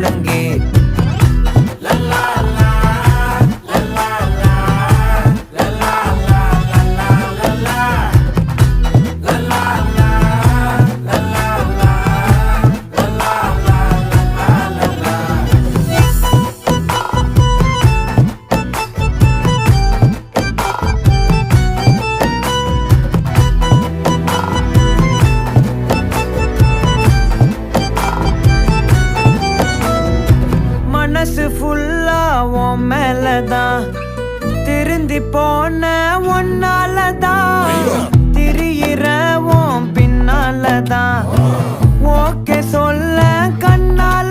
ஒழுங்கே மனசு ஃபுல்லா உன் மேலதான் திருந்தி போன ஒன்னாலதான் திரியிற உன் பின்னாலதான் ஓகே சொல்ல கண்ணால